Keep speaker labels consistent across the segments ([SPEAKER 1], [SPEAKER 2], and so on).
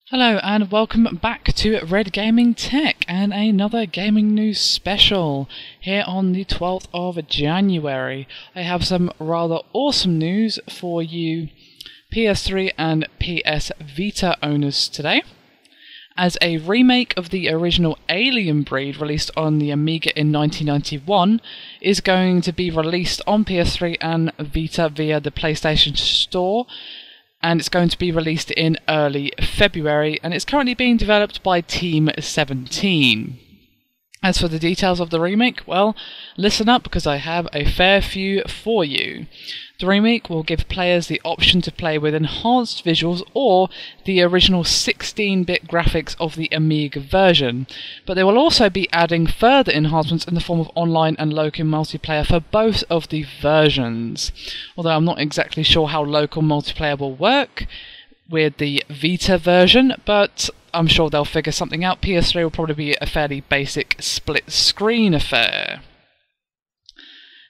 [SPEAKER 1] Hello and welcome back to Red Gaming Tech and another gaming news special here on the 12th of January. I have some rather awesome news for you PS3 and PS Vita owners today, as a remake of the original Alien Breed released on the Amiga in 1991 is going to be released on PS3 and Vita via the PlayStation Store. And it's going to be released in early February, and it's currently being developed by Team 17. As for the details of the remake, well, listen up because I have a fair few for you. The remake will give players the option to play with enhanced visuals or the original 16-bit graphics of the Amiga version, but they will also be adding further enhancements in the form of online and local multiplayer for both of the versions. Although I'm not exactly sure how local multiplayer will work with the Vita version, but I'm sure they'll figure something out. PS3 will probably be a fairly basic split screen affair.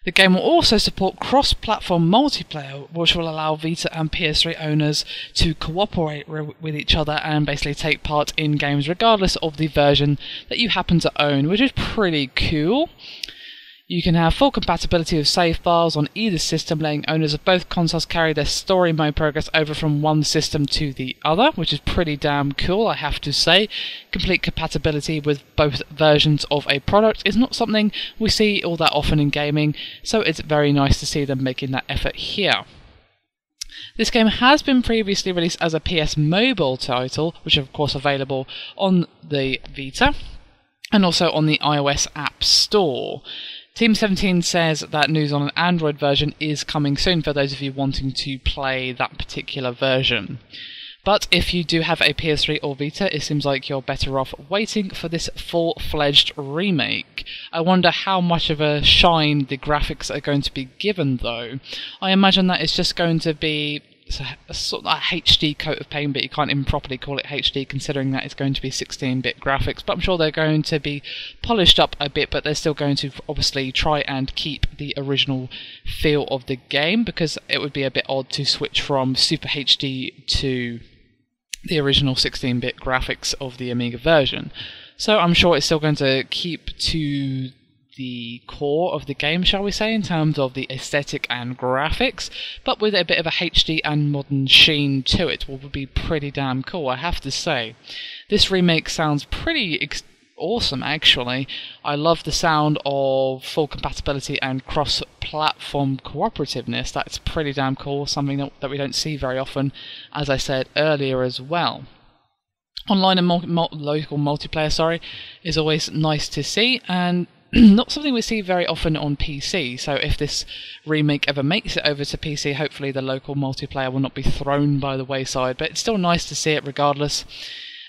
[SPEAKER 1] The game will also support cross-platform multiplayer, which will allow Vita and PS3 owners to cooperate with each other and basically take part in games regardless of the version that you happen to own, which is pretty cool. You can have full compatibility with save files on either system, letting owners of both consoles carry their story mode progress over from one system to the other, which is pretty damn cool, I have to say. Complete compatibility with both versions of a product is not something we see all that often in gaming, so it's very nice to see them making that effort here. This game has been previously released as a PS Mobile title, which is of course available on the Vita and also on the iOS App Store. Team 17 says that news on an Android version is coming soon for those of you wanting to play that particular version. But if you do have a PS3 or Vita, it seems like you're better off waiting for this full-fledged remake. I wonder how much of a shine the graphics are going to be given, though. I imagine that it's just going to be a sort of a HD coat of paint, but you can't even properly call it HD considering that it's going to be 16-bit graphics. But I'm sure they're going to be polished up a bit, but they're still going to obviously try and keep the original feel of the game, because it would be a bit odd to switch from Super HD to the original 16-bit graphics of the Amiga version. So I'm sure it's still going to keep to the core of the game, shall we say, in terms of the aesthetic and graphics, but with a bit of a HD and modern sheen to it, what would be pretty damn cool, I have to say. This remake sounds pretty awesome, actually. I love the sound of full compatibility and cross-platform cooperativeness. That's pretty damn cool, something that we don't see very often, as I said earlier as well. Online and local multiplayer, is always nice to see, and not something we see very often on PC, so if this remake ever makes it over to PC, hopefully the local multiplayer will not be thrown by the wayside, but it's still nice to see it regardless.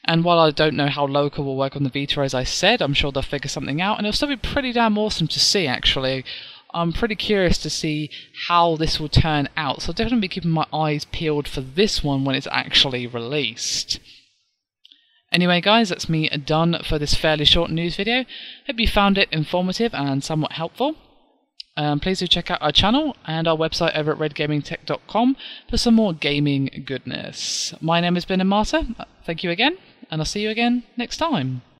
[SPEAKER 1] And while I don't know how local will work on the Vita, as I said, I'm sure they'll figure something out, and it'll still be pretty damn awesome to see, actually. I'm pretty curious to see how this will turn out, so I'll definitely be keeping my eyes peeled for this one when it's actually released. Anyway guys, that's me done for this fairly short news video. Hope you found it informative and somewhat helpful. Please do check out our channel and our website over at redgamingtech.com for some more gaming goodness. My name has been Amata. Thank you again, and I'll see you again next time.